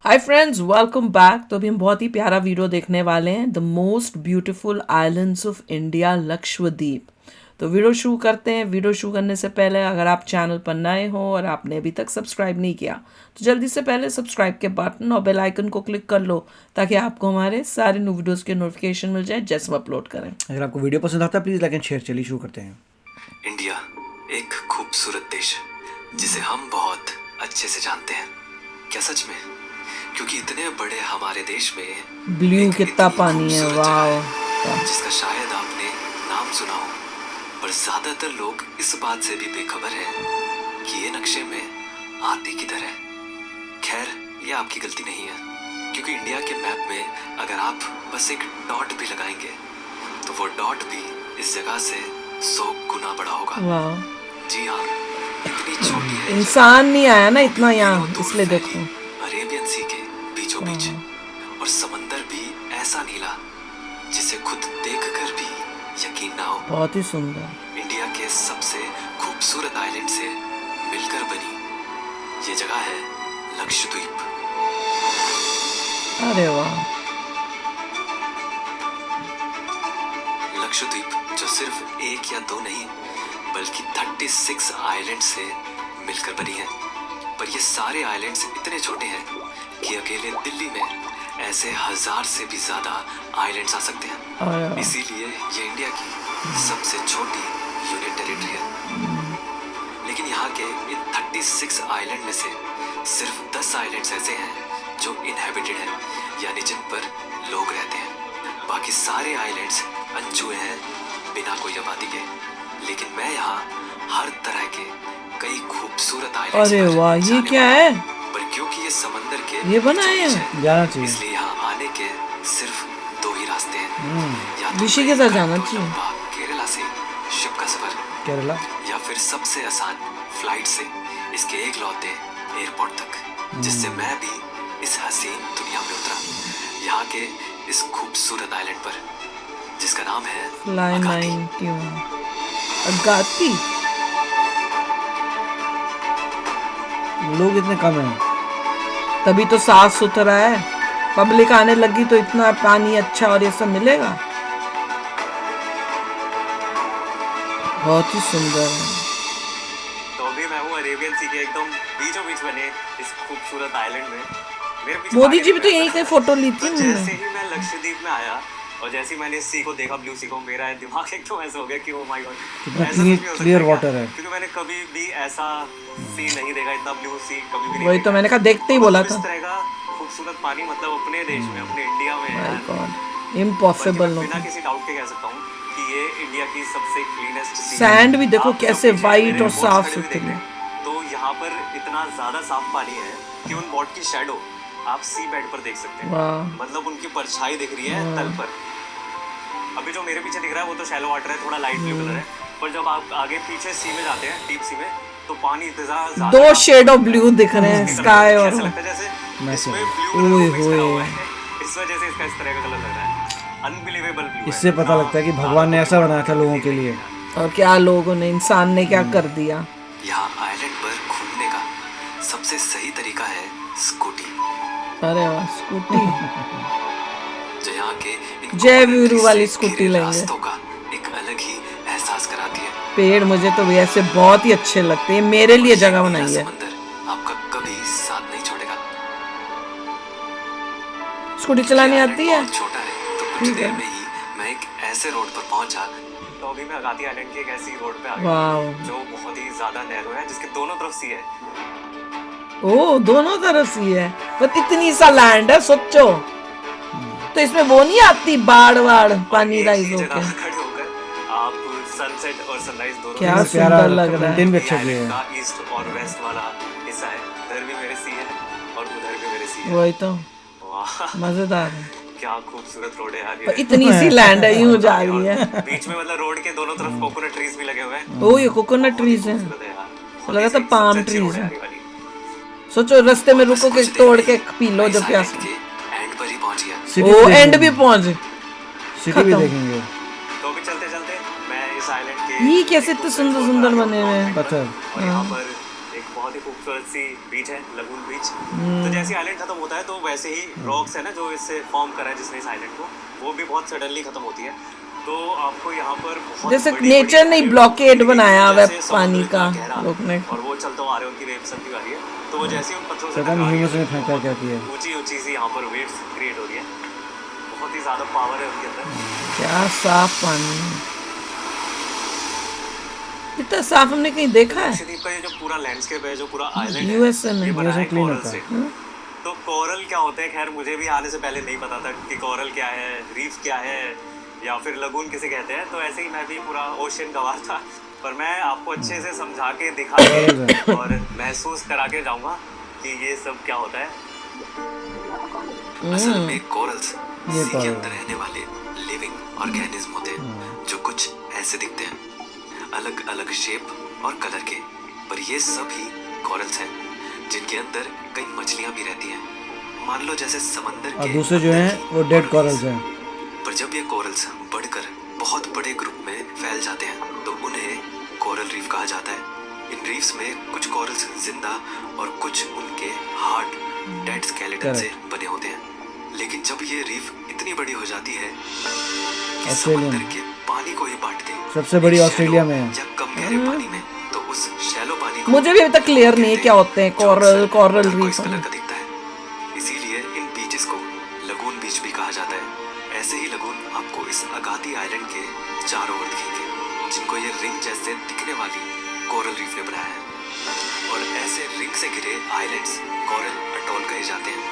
Hi friends, welcome back. तो अभी हम बहुत ही प्यारा वीडियो देखने वाले हैं, the most beautiful islands of India, Lakshadweep. तो वीडियो शुरू करते हैं। वीडियो शुरू करने से पहले अगर आप चैनल पर नए हो और आपने अभी तक सब्सक्राइब नहीं किया तो जल्दी से पहले सब्सक्राइब के बटन और बेल आइकन को क्लिक कर लो ताकि आपको हमारे सारे न्यू वीडियोस के नोटिफिकेशन मिल जाए जैसे हम अपलोड करें। अगर आपको वीडियो पसंद आता है प्लीज़ लाइक एंड शेयर। चलिए शुरू करते हैं। इंडिया एक खूबसूरत देश है जिसे हम बहुत अच्छे से जानते हैं। क्या सच में? क्योंकि इतने बड़े हमारे देश में ब्लू एक कितना इतनी पानी है, खूबसूरत जगह वाह। है जिसका शायद आपने नाम सुना हो, पर ज्यादातर लोग इस बात से भी बेखबर हैं कि ये नक्शे में आती किधर है। खैर, ये आपकी गलती नहीं है, क्योंकि इंडिया के मैप में अगर आप बस एक डॉट भी लगाएंगे तो वो डॉट भी इस जगह से 100 गुना बड़ा होगा। वाह, जी हाँ, इतनी छोटी है इंसान नहीं आया ना इतना यहाँ, दूर इसलिए फैली देखो। अरेबियन सी के बीचों बीच, और समंदर भी ऐसा नीला जिसे खुद देखकर भी यकीन ना हो। बहुत ही सुंदर। इंडिया के सबसे खूबसूरत आइलैंड से मिलकर बनी ये जगह है लक्षद्वीप। अरे वाह, लक्षद्वीप जो सिर्फ एक या दो नहीं बल्कि 36 आइलैंड से मिलकर बनी है। पर ये सारे आइलैंड्स इतने छोटे हैं कि अकेले दिल्ली में ऐसे 1000 से भी ज्यादा आइलैंड्स आ सकते हैं। इसीलिए ये इंडिया की सबसे छोटी यूनियन टेरिटरी है। लेकिन यहाँ के इन 36 आइलैंड में से सिर्फ 10 आइलैंड्स ऐसे हैं जो इनहेबिटेड हैं, यानी जिन पर लोग रहते हैं। बाकी सारे आइलैंड्स अनछुए हैं, बिना कोई आबादी के। लेकिन मैं यहाँ हर तरह के कई खूबसूरत आइलैंड्स अरे पर वाह, ये जाने क्या वाला है? हूं। पर क्योंकि ये समंदर के ये बनाए बीचों-बीच हैं? है, जाना चाहिए। इसलिए यहाँ आने के सिर्फ 2 ही रास्ते हैं। या तो ऋषि के साथ कई जाना घंटों चाहिए। लंबा केरला से शिप का सफर, केरला या फिर सबसे आसान फ्लाइट से इसके एक लौते एयरपोर्ट तक, जिससे मैं भी इस हसीन दुनिया में उतरा, यहाँ के इस खूबसूरत आइलैंड पर जिसका नाम है फ्लाई अगाती। 91 अगाती। लोग इतने कम हैं। तभी तो साफ सुथरा है। पब्लिक आने लगी तो इतना पानी अच्छा और ये सब मिलेगा। बहुत ही सुंदर है। तो अभी मैं हूँ अरेबियन सी के एकदम बीचों बीच बने इस खूबसूरत आइलैंड में। मेरे पीछे मोदी जी पानी भी तो यहीं से फोटो ली थी तो उन्होंने। जैसे ही मैं लक्षद्वीप में आया और जैसे ही मैंने सी को देखा, ब्लू सी को, मेरा दिमाग एकदम ऐसा हो गया कि ओ माय गॉड, कितना ऐसा कुछ भी हो सकता क्लियर है वाटर क्या? है। क्योंकि मैंने कभी भी ऐसा सी नहीं देखा, इतना ब्लू सी कभी भी नहीं वही देखा। तो मैंने कहा, देखते ही और बोला इस था। तरह का खूबसूरत पानी मतलब अपने देश में, अपने इंडिया में है माय यार। गॉड, बल्कि इम्पॉसिबल मैं नो। बिना किसी डाउट के कह सकता हूँ कि ये इंडिया की सबसे क्लीनेस्ट सी है। सैंड भी देखो आप जब कैसे पीछे वाइट मेरे और बोट्स साफ खड़े हुए देख सुथरी। रहे हैं, तो यहाँ पर इतना ज्यादा साफ पानी है कि उन बोट की शैडो आप सी बेड पर देख सकते हैं। वाह, मतलब उनकी परछाई दिख रही है तल पर। अभी जो मेरे पीछे दिख रहा है वो तो शैलो वाटर है, थोड़ा लाइट ब्लू कलर है। पर जब आप आगे पीछे सी में जाते हैं, डीप सी में, तो पानी इतना ज्यादा, दो शेड ऑफ ब्लू दिख रहे हैं, स्काई और ऐसा लगता है जैसे मैसेज। इसमें ब्लू ओए कलर मिक्स करा होए। हुआ है। इस वजह से इसका इस तरह का कलर लग रहा है। अनबिलीवेबल ब्लू है। इससे पता लगता है कि भगवान ने ऐसा बनाया था लोगों के लिए। और क्या लोगों ने, इंसान ने क्या कर दिया। यहाँ आइलैंड पर घूमने का सबसे सही तरीका है स्कूटी, अरे वाह, स्कूटी। जो यहाँ के इन जय कोने वीरू वाली से स्कूटी घिरे लेंगे। रास्तों का एक अलग ही एहसास कराती है। पेड़ मुझे तो ऐसे बहुत ही अच्छे लगते हैं, मेरे लिए जगह नीला बनाई है। समंदर आपका कभी साथ नहीं छोड़ेगा। स्कूटी चलानी ये आती है? बहुत छोटा है, तो कुछ ठीक देर है। में ही मैं एक ऐसे रोड पर पहुंचा। तो अभी मैं अगाती आइलैंड की एक ऐसी रोड पे आ गया वाह, जो बहुत ही ज्यादा नैरो है, जिसके दोनों तरफ सी है। ओ दोनों तरफ सी है। बट इतनी सा लैंड है, सोचो। तो इसमें वो नहीं आती बाढ़ पानी एक राइज ही होके। जगह खड़े होकर आप सनसेट और सनराइज दोनों क्या देख सकते प्यारा सुंदर लग रहा है। कंटेंट भी हैं। अच्छा ये किया आइलैंड है। का ईस्ट और वेस्ट वाला हिस्सा है। इधर भी मेरे सी है और उधर भी मेरे सी है। वही तो, वाह, मजेदार है। क्या खूबसूरत रोड है यार पर ये। इतनी सी लैंड है, यूं जा रही है। और बीच में मतलब रोड के दोनों तरफ कोकोनट ट्रीज भी लगे हुए हैं। ओ ये कोकोनट बहुत ही ट्रीज है। खूबसूरत है यार। बहुत लगा ही था सही, palm सबसे अच्छी रोड trees है है। ये वाली। सोचो रास्ते में रुको के बस कुछ तोड़ देर के में पी लो मैं जब इस प्यास आइलैंड के एंड पर ही पहुंच गया। सिटी ओ भी एंड भी देखेंगे। पहुंच। सिटी भी खत्म। देखेंगे। तो अभी चलते चलते मैं इस आइलैंड के ये कैसे इतने सुंदर सुंदर बने हुए हैं। पत्थर। और यहाँ पर एक एक बहुत ही खूबसूरत सी बीच है, लगून बीच। तो जैसे आइलैंड खत्म होता है तो वैसे ही रॉक्स है ना जो इससे फॉर्म करा है जिसने इस आइलैंड को, वो भी बहुत सडनली खत्म होती है। तो आपको यहाँ पर बहुत जैसे बड़ी-बड़ी नेचर ने island ब्लॉकेड होती है, बनाया हुआ है जैसे पानी समुद्र का इतना गहरा रोकने और वो चलते हुए आ रहे हैं, उनकी वेव्स चलती आ रही है, तो वो जैसे ही उन पत्थरों से पता नहीं टकरा रही ह्यूमंस है, ने फेंका क्या किया। ऊंची सी यहाँ पर वेव्स क्रिएट हो रही है। बहुत ही ज्यादा पावर है उनके अंदर। क्या साफ पानी है, इतना साफ हमने कहीं देखा है लक्षद्वीप का ये जो पूरा लैंडस्केप है, जो पूरा आइलैंड यूएसए है, में ये बना है clean कोरल होता से। है। तो कोरल क्या होते हैं, खैर मुझे भी आने से पहले नहीं पता था कि कोरल क्या है, रीफ क्या है, या फिर लगून किसे कहते हैं। तो ऐसे ही मैं भी पूरा ओशियन गवार था, पर मैं आपको अच्छे से समझा के दिखा के और महसूस करा के जाऊंगा कि ये सब क्या होता है। असल में कोरल्स ये सी के coral अंदर रहने वाले लिविंग ऑर्गेनिज्म होते हैं जो कुछ ऐसे दिखते हैं, अलग अलग शेप और कलर के। पर ये सभी कोरल्स हैं जिनके अंदर कई मछलियां भी रहती हैं, मान लो जैसे समंदर और के दूसरे जो अंदर हैं की वो डेड coral कॉरल्स reefs। हैं। पर जब ये कोरल्स बढ़कर बहुत बड़े ग्रुप में फैल जाते हैं तो उन्हें कोरल रीफ कहा जाता है। इन रीफ्स में कुछ कोरल्स जिंदा और कुछ उनके हार्ड डेड स्केलेटन से बने होते हैं। लेकिन जब ये रीफ इतनी बड़ी हो जाती है कि ऑस्ट्रेलियन। समंदर के पानी को ही बांट दे, सबसे बड़ी एक ऑस्ट्रेलिया shallow में है। या कम गहरे पानी में, तो उस शैलो पानी को मुझे भी अभी तक क्लियर नहीं है क्या होते हैं जो कोरल अक्सर कोरल turquoise रीफ कलर का दिखता है। इसीलिए इन बीचेस को लगून बीच भी कहा जाता है। ऐसे ही लगून आपको इस अगाती आइलैंड के चारों ओर दिखेंगे, जिनको ये रिंग जैसे दिखने वाली कोरल रीफ ने बनाया है। और ऐसे रिंग से घिरे आइलैंड्स कोरल अटोल कहे जाते हैं,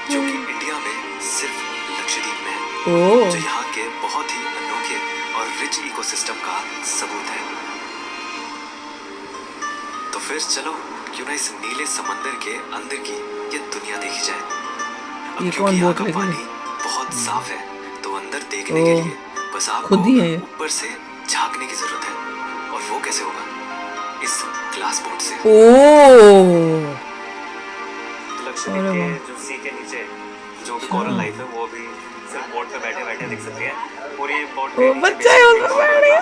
जो कि इंडिया में सिर्फ लक्षद्वीप में है, ओह जो यहाँ के बहुत ही अनोखे और रिच इकोसिस्टम का सबूत है। तो फिर चलो क्यों ना इस नीले समंदर के अंदर की ये दुनिया देखी जाए। अब ये क्योंकि कौन यहाँ बोट का लेके पानी बहुत साफ है, तो अंदर देखने के ओह, लिए बस आपको खुद ही है ये। ऊपर से झांकने की जरूरत है। और वो कैसे होगा? इस ग्लास बोट से। ओह लक्षद्वीप अरे के वाह। जो सी के नीचे जो भी कोरल लाइफ है वो भी सिर्फ बोट पे बैठे बैठे दिख सकती है। पूरी बोट ओ, बच्चा है, वो तो बढ़िया।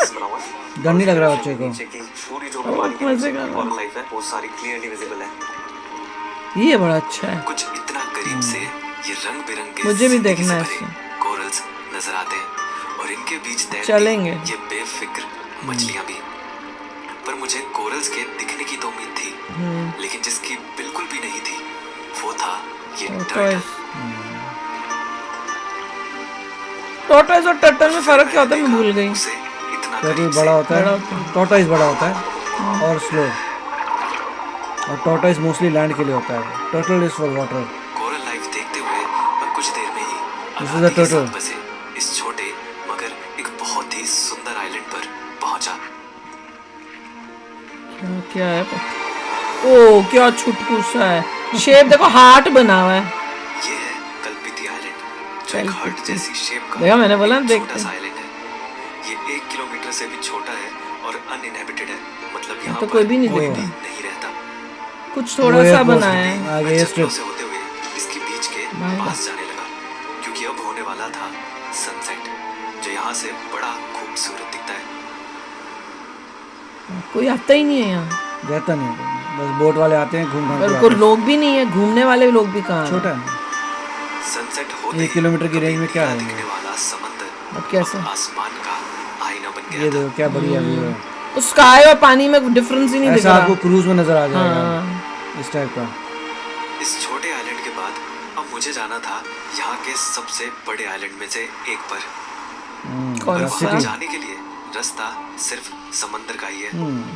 डर नहीं लग रहा बच्चे को? नीचे की पूरी जो भी पानी के मजे नीचे कर की रहा। कोरल लाइफ है वो सारी क्लियरली विजिबल है। ये बड़ा अच्छा है, कुछ इतना करीब से ये रंग बिरंगे मुझे भी जिंदगी देखना से है भरे इसे। कोरल्स नजर आते हैं और इनके बीच तैरती चलेंगे। ये बेफिक्र मछलियां भी। पर मुझे कोरल्स के दिखने की तो उम्मीद थी, लेकिन जिसकी बिल्कुल भी नहीं थी वो था ये टर्टल। टॉर्टोइज और टर्टल में फर्क क्या होता है मैं भूल गई। उसे इतना टर्टल करीब बड़ा से होता बड़ा है, होता है। टॉर्टोइज बड़ा होता है और स्लो, और टॉर्टोइज मोस्टली लैंड के लिए होता है। Turtle is for water. Coral life देखते हुए मैं कुछ देर में ही This is अगाती a के turtle. साथ बसे इस छोटे मगर एक बहुत ही सुंदर आइलैंड पर पहुंचा। क्या है ओ क्या छुटकू सा है, शेप देखो हार्ट बना हुआ है। ये है कल्पिती आइलैंड, जो एक हार्ट कल्पिती। जैसी शेप का देखा मैंने बोला ना, एक देखते छोटा सा हैं। आइलैंड है। ये 1 किलोमीटर से भी छोटा है और अनइनहेबिटेड है, मतलब यहाँ तो पर कोई भी नहीं कोई दिखता। भी नहीं रहता। कुछ थोड़ा वो सा एक बना वो- है। आगे मैं ये जंगलों strip। से होते हुए इसके बीच के भाई पास जाने लगा, क्योंकि अब होने वाला था सनसेट, जो यहाँ से बड़ा खूबसूरत दिखता है। कोई आता ही नहीं है यहाँ, रहता नहीं है, बस बोट वाले आते हैं घूम घाम के और आते कोई हैं। लोग भी नहीं है, घूमने वाले लोग भी कहाँ हैं? छोटा है ना। सनसेट होते 1 किलोमीटर की कभी रेंज में क्या नीला है? दिखने वाला समंदर अब कैसे? आसमान का आईना बन गया ये था। देखो क्या बढ़िया व्यू है। उस स्काई और पानी में डिफरेंस ही नहीं दिख ऐसा रहा। आपको क्रूज में नजर आ जाएगा हाँ। इस टाइप का। इस छोटे आइलैंड के बाद अब मुझे जाना था यहाँ के सबसे बड़े आइलैंड में से एक पर। कौन पर सा? वहाँ जाने के लिए रास्ता सिर्फ समंदर का ही है।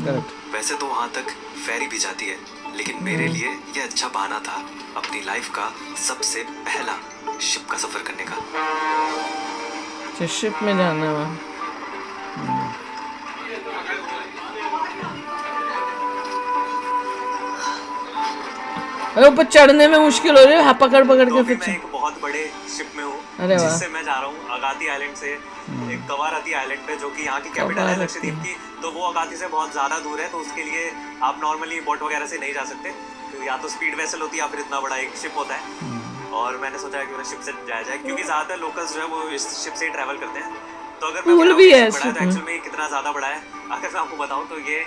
करेक्ट। वैसे तो वहाँ तक फेरी भी जाती है, लेकिन मेरे लिए यह अच्छा बहाना था अपनी लाइफ का सबसे पहला शिप का सफर करने का। अच्छा शिप में जाना है वहाँ। अरे ऊपर चढ़ने में मुश्किल हो रही है, हाँ पकड़ पकड़ तो के अभी फिर मैं एक बहुत बड़े शिप में हूँ, अरे वाह। जिससे मैं जा रहा हूँ अगाती आइलैंड से एक कवारती आइलैंड पे, जो कि यहाँ की कैपिटल है कवारती। लक्षद्वीप की। तो वो अगाती से बहुत ज़्यादा दूर है, तो उसके लिए आप नॉर्मली बोट वगैरह से नहीं जा सकते, तो या तो स्पीड वेसल होती है या फिर इतना बड़ा एक शिप होता है। और मैंने सोचा कि शिप से जाया जाए, क्योंकि ज़्यादातर लोकल्स जो है वो इस शिप से ही ट्रैवल करते हैं। तो अगर मैं Pool बताऊं भी कि है शिप बड़ा है, शिप तो में। एक्चुअल में ये कितना ज़्यादा बड़ा है, अगर मैं आपको बताऊँ तो ये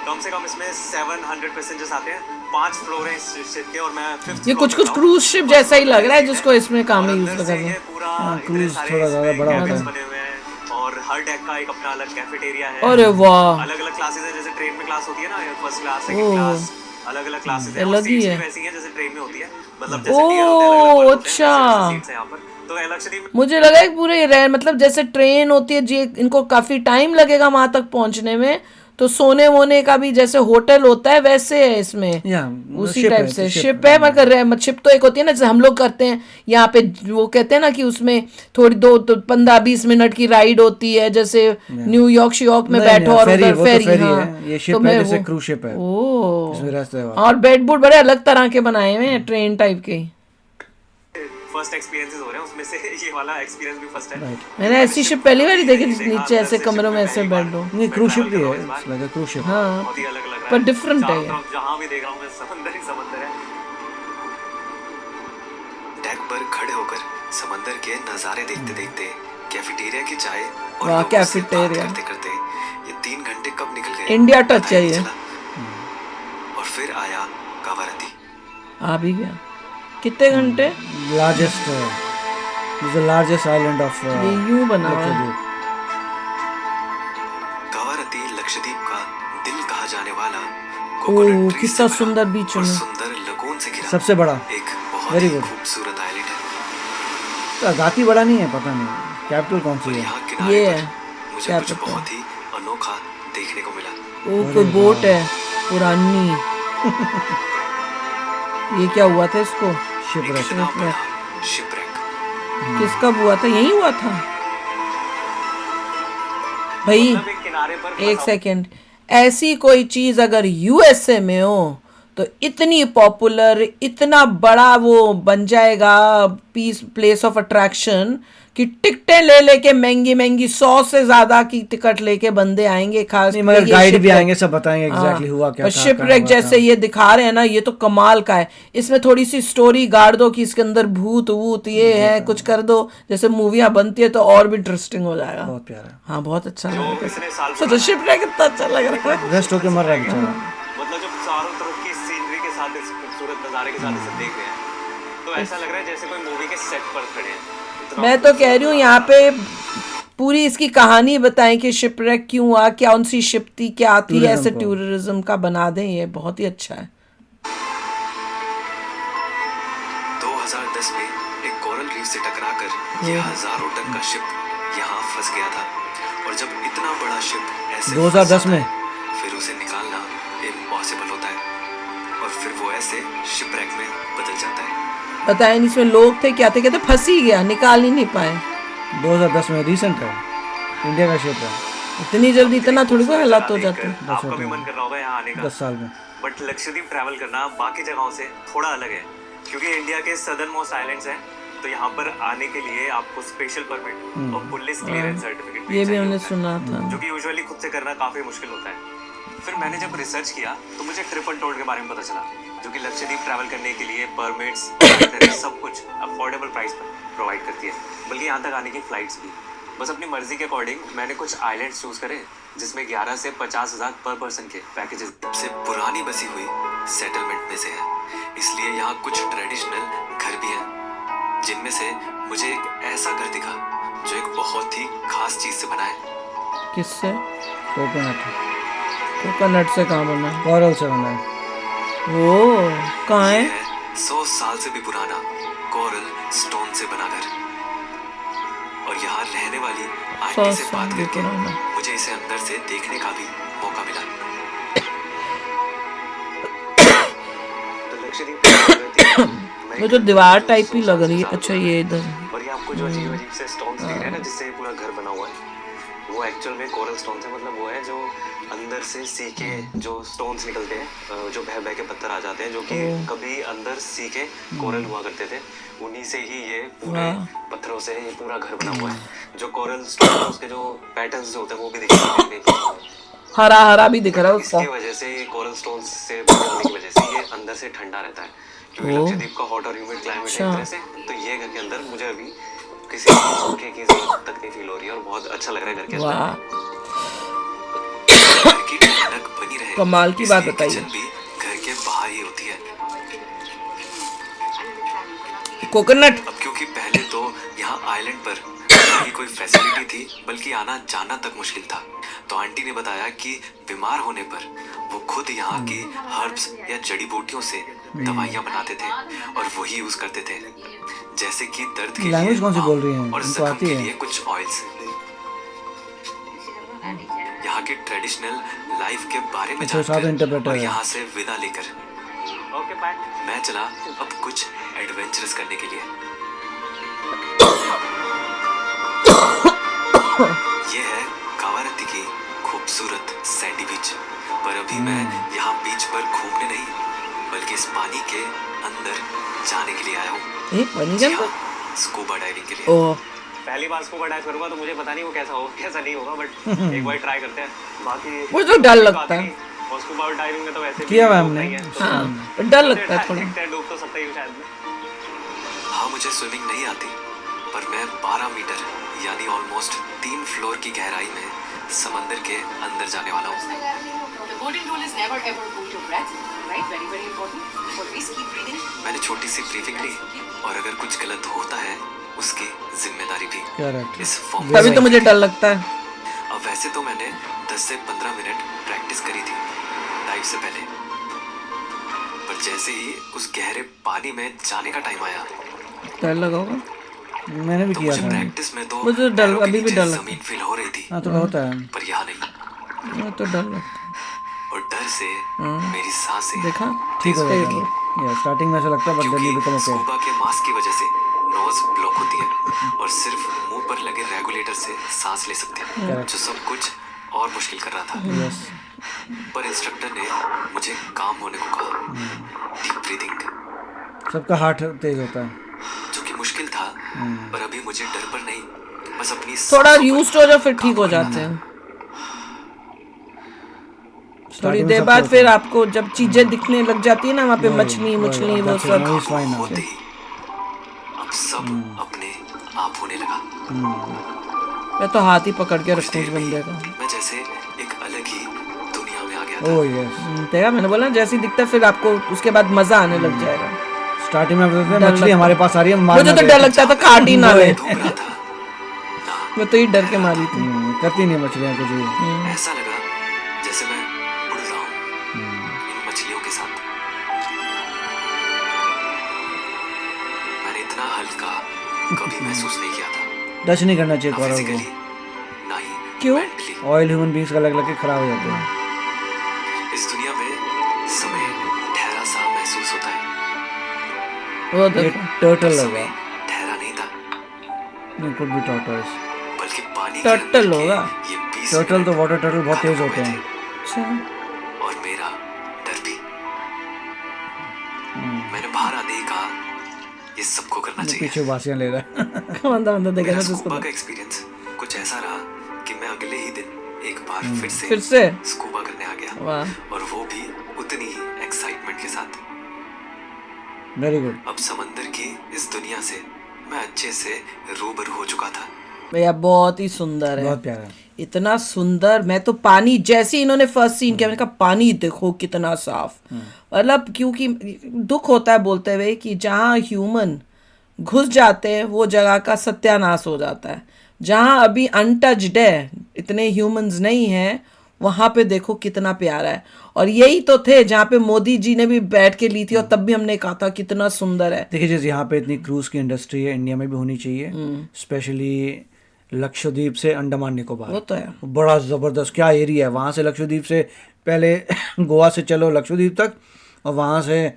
कम से कम इसमें 700 पैसेंजर्स आते हैं, 5 फ्लोर है इस शिप के, और मैं 5th ये फ्लोर कुछ पे कुछ हूँ। क्रूज शिप जैसा ही लग रहा है जिसको इसमें काम और में यूज अंदर कर से रहे ये हैं। पूरा हाँ, इतने क्रूज सारे थोड़ा ज़्यादा इसमें बड़ा cabins होता है। बने हुए हैं, और हर डेक का एक अपना अलग कैफेटेरिया है। अरे वाह, अलग अलग क्लासेस है, जैसे ट्रेन में क्लास होती है ना, फर्स्ट क्लास, ओह। सेकंड क्लास, अलग अलग क्लासेस है, और अलग ही सीट्स भी है। वैसी हैं जैसे ट्रेन में होती है, मतलब जैसे टियर होते हैं, अलग अलग ओह, berth होते हैं, अच्छा। वैसे सीट्स हैं यहाँ पर। तो लक्षद्वीप में मुझे लगा कि पूरे मतलब जैसे ट्रेन होती है जी, इनको काफी टाइम लगेगा वहां तक पहुंचने में, तो सोने वोने का भी जैसे होटल होता है वैसे है इसमें। या उसी शिप टाइप है, से शिप शिप है, मगर शिप तो एक होती है ना जैसे हम लोग करते हैं यहाँ पे, वो कहते हैं ना कि उसमें थोड़ी 15-20 मिनट की राइड होती है, जैसे न्यूयॉर्क शियॉर्क में नहीं, बैठो नहीं, और फेरी, उधर वो तो फेरी। फेरी हाँ, है, ये तो शिप है मैं जैसे वो, क्रूज शिप है, ओ, इसमें रहते हैं और बेड बुड बड़े अलग तरह के बनाए हुए हैं, ट्रेन टाइप के। फर्स्ट एक्सपीरियंसेस हो रहे हैं, उसमें से ये वाला एक्सपीरियंस भी फर्स्ट है। मैंने ऐसी शिप पहली बार ही देखी जिस देखा नीचे अंदर ऐसे से कमरों शिप में में ऐसे पहली बार। बेड हो। नहीं, मैं क्रूज शिप travel भी कर रहा है, हूँ इस बार। It's like a cruise ship. हाँ, बहुत ही अलग लग रहा है, पर different है चारों ये। तरफ जहाँ भी देख रहा हूँ मैं समंदर ही समंदर है। डेक पर खड़े होकर समंदर के नज़ारे देखते देखते कैफेटेरिया की चाय और वाह, लोगों से बात कैफेटेरिया। करते करते ये 3 घंटे कब निकल गए इंडिया टच पता ही है नहीं ये। चला। और फिर आया कावारती। आ भी गया। कितने घंटे? Largest the largest island of ये यूं बना हुआ है। लक्षद्वीप। कावारती लक्षद्वीप का दिल कहा जाने वाला ओह, कोकोनट ट्री कितना से भरा सुंदर बीच और में। सुंदर लगून से घिरा सबसे बड़ा, एक बहुत Very ही good। खूबसूरत आइलैंड है। तो गाती बड़ा नहीं है, पता नहीं कैपिटल कौन सी और है। यहाँ किनारे ये पर है, मुझे क्या कुछ पता। बहुत ही अनोखा देखने को मिला। ओ, कोई बोट है पुरानी। ये क्या हुआ था इसको? शिपरेक। इतना बड़ा शिपरेक। किसका हुआ था? यही हुआ था भाई। मतलब एक किनारे पर एक फंसा सेकेंड, ऐसी कोई चीज अगर यूएसए में हो तो इतनी पॉपुलर, इतना बड़ा वो बन जाएगा पीस प्लेस ऑफ अट्रैक्शन कि टिकटें ले लेके महंगी महंगी 100 से ज्यादा की टिकट लेके बंदे आएंगे। खास नहीं, मगर ये गाइड भी shipwreck। आएंगे, सब बताएंगे एग्जैक्टली हुआ क्या पर था, शिपरेक कहाँ हुआ जैसे था। ये दिखा रहे हैं ना, ये तो कमाल का है। इसमें थोड़ी सी स्टोरी गाड़ दो कि इसके अंदर भूत वूत ये है, कुछ कर दो जैसे मूवियाँ बनती है तो और भी इंटरेस्टिंग हो जाएगा। बहुत प्यारा हाँ, बहुत अच्छा लग जो रहा इतने साल है। सोचो शिपरेक कितना अच्छा लग रहा है। है, रेस्ट होके मर रहा है बेचारा। मतलब जब चारों तरफ की सीनरी के साथ, इस खूबसूरत नज़ारे के साथ इसे देख रहे हैं, तो ऐसा लग रहा है जैसे कोई मूवी के सेट पर खड़े हैं। इतना मैं तो कह रही हूँ यहाँ पे पूरी इसकी कहानी बताएं कि शिपरेक क्यों हुआ, कौन सी शिप थी, क्या थी, Tourism ऐसे को। टूरिज्म का बना दें, ये बहुत ही अच्छा है। 2010 में एक कोरल रीफ से टकराकर ये हजारों टन का शिप यहाँ फंस गया था। और जब इतना बड़ा शिप ऐसे 2010 फंस में? जाता है, फिर उसे निकालना इम्पॉसिबल होता है और फिर वो ऐसे शिपरेक में बदल जाता है। बताएं, इसमें लोग थे, क्या थे, कहते फंस ही गया, निकाल ही नहीं पाए। 2010 में रिसेंट है, इंडिया का शिप है, इतनी जल्दी इतना थोड़ी को हालात हो जाते हैं। आपका भी मन कर रहा होगा यहाँ आने का। 10 साल में। बट लक्षद्वीप ट्रैवल करना बाकी जगहों से थोड़ा अलग है, क्योंकि इंडिया के सदर्न मोस्ट आइलैंड्स हैं, तो यहाँ पर आने के लिए आपको स्पेशल परमिट और पुलिस क्लियरेंस सर्टिफिकेट ये भी हमने सुना था। जो कि यूजुअली खुद से करना काफी मुश्किल होता है। फिर मैंने जब रिसर्च किया तो मुझे ट्रिप अनटोल्ड के बारे में पता चला, जो कि लक्षद्वीप ट्रैवल करने के लिए परमिट्स सब कुछ अफोर्डेबल प्राइस पर प्रोवाइड करती है, बल्कि यहाँ तक आने की फ्लाइट्स भी। बस अपनी मर्जी के अकॉर्डिंग मैंने कुछ आइलैंड्स चूज करे, जिसमें 11 से 50,000 पर पर्सन के पैकेजेस। सबसे पुरानी बसी हुई सेटलमेंट में से है, इसलिए यहाँ कुछ ट्रेडिशनल घर भी हैं, जिनमें से मुझे एक ऐसा घर दिखा जो एक बहुत ही खास चीज से बना है। किससे? कोकोनट, कोकोनट से कहाँ बना? कोरल से बना है। ओ, कहाँ ये है? है 100 साल से भी पुराना कोरल स्टोन से बना घर। और यहाँ रहने वाली 100 आंटी से साल बात भी करके पुराना। मुझे इसे अंदर से देखने का भी मौका मिला। तो लक्षद्वीप ये तो दीवार टाइप ही लग रही है। अच्छा, ये इधर और ये आपको जो अजीब अजीब से स्टोन्स दिख रहे हैं ना, जिससे ये पूरा घर बना हुआ है, वो एक्चुअल में कोरल स्टोन्स है। मतलब वो है जो अंदर से सीके जो स्टोन्स निकलते हैं, जो बह बह के पत्थर आ जाते हैं, जो कि कभी अंदर सीके कोरल हुआ करते थे, उन्हीं से ही ये पूरे पत्थरों से ये पूरा घर बना हुआ है। जो कोरल स्टोन उसके जो पैटर्न्स होते हैं वो भी दिखते हैं, हरा हरा भी दिख रहा है उसका। इसकी वजह से कोरल स्टोन्स से बनने की वजह से ये अंदर से ठंडा रहता है, क्योंकि लक्षद्वीप का हॉट और ह्यूमिड क्लाइमेट है एक तरह से। तो ये घर के अंदर मुझे अभी किसी पंखे की जरूरत तक नहीं फील हो रही है और बहुत अच्छा लग रहा है घर के अंदर। वाह, घर की ठंडक बनी रहे कमाल की बात इसलिए बताइए। किचन भी घर के बाहर ही होती है। कोकोनट। अब क्योंकि पहले तो यहाँ आइलैंड पर ना ही कोई फैसिलिटी थी, बल्कि आना जाना तक मुश्किल था, तो आंटी ने बताया कि बीमार होने पर वो खुद यहाँ की हर्ब्स या जड़ी बूटियों से दवाइयाँ बनाते थे और वही यूज करते थे, जैसे कि दर्द के लैंग्वेज लिए कौन सी आम बोल रही हैं? और इनको जख्म आती के है? लिए कुछ ऑयल्स। यहाँ के ट्रेडिशनल लाइफ के बारे में अच्छा, साथ जानकर इंटरप्रेटर और है। यहाँ से विदा लेकर ओके बाय। मैं चला अब कुछ एडवेंचरस करने के लिए। ये है कावारत्ती की खूबसूरत सैंडी बीच, पर अभी मैं यहाँ बीच पर घूमने नहीं, बल्कि इस पानी के अंदर जाने के लिए आया हूँ। ए पानी के जी अंदर? हाँ, स्कूबा डाइविंग के लिए। ओ पहली बार स्कूबा डाइव करूंगा तो मुझे पता नहीं वो कैसा होगा कैसा नहीं होगा, बट एक बार ट्राई करते हैं। बाकी मुझे तो डर लगता है। और स्कूबा डाइविंग में तो वैसे भी किया हुआ डूब हमने। नहीं है, तो हाँ, डर लगता है थोड़ा। देखते हैं, डूब तो सकता ही हूँ शायद मैं। हाँ, मुझे स्विमिंग नहीं आती, पर मैं 12 मीटर यानी ऑलमोस्ट 3 फ्लोर की गहराई में समंदर के अंदर जाने वाला हूँ। The golden rule is never ever hold your breath, right? Very very important. Always keep breathing. मैंने छोटी सी ब्रीफिंग ली, और अगर कुछ गलत होता है उसकी जिम्मेदारी भी Correct. इस फॉर्म तभी तो मुझे डर लगता है। अब वैसे तो मैंने 10 से 15 मिनट प्रैक्टिस करी थी डाइव से पहले, पर जैसे ही उस गहरे पानी में जाने का टाइम आया डर लगा होगा। मैंने भी तो किया मुझे था। प्रैक्टिस में तो मुझे तो डर- पैरों के अभी भी नीचे डर लगता है। जमीन फील हो रही थी, हाँ, थोड़ा होता है। पर यहाँ नहीं। मुझे तो डर लगता है। और डर से मेरी सांसें देखा? ठीक हो देख जाता लो। है। या स्टार्टिंग में ऐसा लगता है, बट क्योंकि देन बिकम ओके। स्कूबा के मास्क की वजह से नोज ब्लॉक होती है और सिर्फ मुंह पर लगे रेगुलेटर से सांस ले सकते हैं, Correct. जो सब कुछ और मुश्किल कर रहा था। यस। पर इंस्ट्रक्टर ने मुझे काम होने को कहा, डीप ब्रीदिंग, सबका हार्ट तेज होता है। जो कि मुश्किल था, पर अभी मुझे डर पर नहीं, बस अपनी थोड़ा सांसों पर यूज्ड हो जाओ फिर ठीक हो जाते हैं। थोड़ी Starting में देर सबको बाद होता फिर है। आपको जब चीजें दिखने लग जाती है ना वहाँ पे मछली मुछली वो that's it, सब। now he's fine now. होते ही अब सब अपने आप होने लगा। मैं तो हाथ ही पकड़ के कुछ रखूँ उस देर में बंदे ही का। मैं जैसे एक अलग ही दुनिया में आ गया था। Oh yes. देखा मैंने बोला ना, जैसे ही दिखता है फिर आपको उसके बाद मजा आने लग जाएगा। स्टार्टिंग में बोलते थे डर मछली लगता हमारे है। पास आ रही है, मुझे तो डर लगता था काट ही ना ले। डूब रहा था ना, मैं तो ही डर के मारी थी। करती नहीं मछलियाँ कुछ भी। ऐसा लगा जैसे मैं उड़ रहा हूँ इन मछलियों के साथ। मैंने इतना हल्का कभी महसूस नहीं किया था, टच नहीं करना चाहिए ना कोरल फिजिकली को। ना ही क्यों? मेंटली। ऑयल ह्यूमन बींग्स का लग लग के खराब हो जाते हैं। इस दुनिया में समय ठहरा सा महसूस होता है, वो ये देखो टर्टल समय होगा। ठहरा नहीं था, नहीं, कुड बी टर्टल्स। बल्कि पानी के टर्टल अंदर के होगा। ये 20 टर्टल तो मिनट वाटर टर्टल बहुत खत्म तेज हो होते गए हैं। थे, अच्छा और मेरा डर भी। मैंने बाहर आते ही कहा, ये सबको करना चाहिए। पीछे बासियां ले रहा है। बंदा देखेगा मेरा तो उसको स्कूबा का एक्सपीरियंस कुछ ऐसा रहा कि मैं अगले ही दिन एक बार फिर फिर से से स्कूबा करने आ गया, वाह। और वो भी उतनी ही एक्साइटमेंट के साथ। Very good. अब समंदर की इस दुनिया से मैं अच्छे से रूबरू हो चुका था। भैया बहुत ही सुंदर है, बहुत प्यारा। इतना सुंदर। मैं तो पानी जैसे ही इन्होंने फर्स्ट सीन किया मैंने कहा पानी देखो कितना साफ। मतलब क्योंकि दुख होता है बोलते हुए कि जहाँ ह्यूमन घुस जाते हैं वो जगह का सत्यानाश हो जाता है। जहाँ अभी अनटच्ड है, इतने ह्यूमंस नहीं हैं, वहाँ पे देखो कितना प्यारा है। और यही तो थे जहाँ पे मोदी जी ने भी बैठ के ली थी और तब भी हमने कहा था कितना सुंदर है। देखिए जैसे यहाँ पे इतनी क्रूज की इंडस्ट्री है, इंडिया में भी होनी चाहिए, स्पेशली लक्षद्वीप से अंडमान निकोबार। वो तो है। बड़ा जबरदस्त क्या एरिया है वहाँ से। लक्षद्वीप से पहले गोवा से चलो लक्षद्वीप तक, और वहाँ से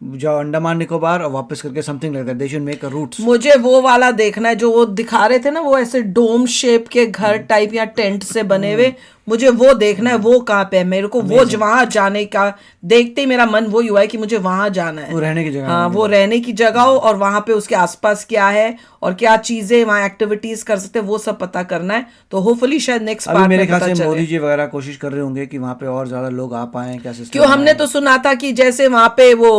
जाओ अंडमान निकोबार, और वापस करके something like that they should make a routes. मुझे वो वाला देखना है जो वो दिखा रहे थे ना, वो ऐसे डोम शेप के घर टाइप या टेंट से बने हुए। मुझे वो देखना है, वो कहाँ पे है। मेरे को वो वहां जाने का देखते ही मेरा मन वो हुआ है कि मुझे वहां जाना है। वो रहने की जगह। हाँ, वो रहने की जगह हो और वहां पे उसके आसपास क्या है और क्या चीजें वहाँ एक्टिविटीज कर सकते हैं वो सब पता करना है। तो होपफुली शायद नेक्स्ट अभी पार्ट मेरे में ख्याल पता से चले। मोदी जी वगैरह कोशिश कर रहे होंगे कि वहाँ पे और ज्यादा लोग आ पाए। क्या सिस्टम क्यों हमने तो सुना था कि जैसे वहां पे वो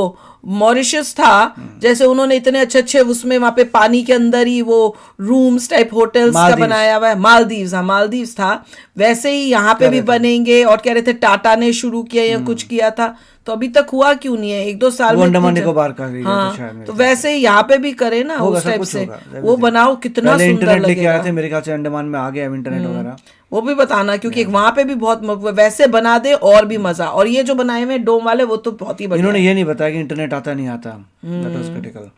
मॉरिशस था, जैसे उन्होंने इतने अच्छे अच्छे उसमें वहां पे पानी के अंदर ही वो रूम्स टाइप होटल्स का मालदीव्स। बनाया हुआ है। मालदीव्स, हाँ मालदीव्स था, वैसे ही यहाँ पे भी बनेंगे। और कह रहे थे टाटा ने शुरू किया या कुछ किया था, तो अभी तक हुआ क्यों नहीं है? 1-2 साल वो में अंडमान इतनी निकोबार का भी है, तो हाँ, शायद मेरे तो ख्याल वैसे ही यहाँ पे भी करे ना होगा, उस सब टाइप कुछ से, होगा, वो everything। बनाओ, कितना पहले सुंदर इंटरनेट लेके आए लगेगा। थे मेरे ख्याल से, अंडमान में आ गया इंटरनेट वगैरह। वो भी बताना, क्योंकि वहां पे भी बहुत वैसे बना दे और भी मजा। और ये जो बनाए हुए डोम वाले वो तो बहुत ही बढ़िया इन्होंने ये नहीं बताया कि इंटरनेट आता नहीं आता, दैट वाज क्रिटिकल।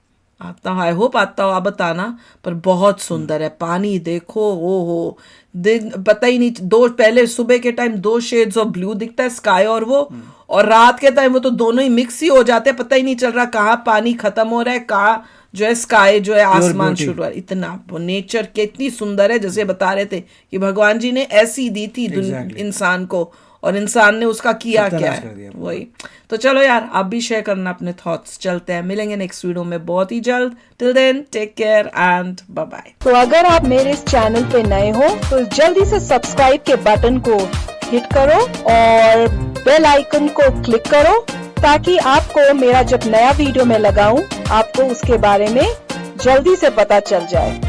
आता है, आई होप आता हो, आप बताना। पर बहुत सुंदर है, पानी देखो, ओ हो, दिन पता ही नहीं, दो पहले सुबह के टाइम 2 शेड्स ऑफ ब्लू दिखता है, स्काई और वो, और रात के टाइम वो तो दोनों ही मिक्स ही हो जाते हैं, पता ही नहीं चल रहा कहाँ पानी खत्म हो रहा है, कहाँ जो है स्काई जो है आसमान beauty। शुरू हो रहा है। इतना नेचर कितनी सुंदर है, जैसे बता रहे थे कि भगवान जी ने ऐसी दी थी Exactly। इंसान को, और इंसान ने उसका किया क्या सत्यानाश है, कर दिया। वही। तो चलो यार, आप भी शेयर करना अपने थॉट्स। चलते हैं, मिलेंगे नेक्स्ट वीडियो में बहुत ही जल्द। Till then take care and bye bye. तो अगर आप मेरे इस चैनल पे नए हो तो जल्दी से सब्सक्राइब के बटन को हिट करो और बेल आइकन को क्लिक करो, ताकि आपको मेरा जब नया वीडियो मैं लगाऊं आपको उसके बारे में जल्दी से पता चल जाए।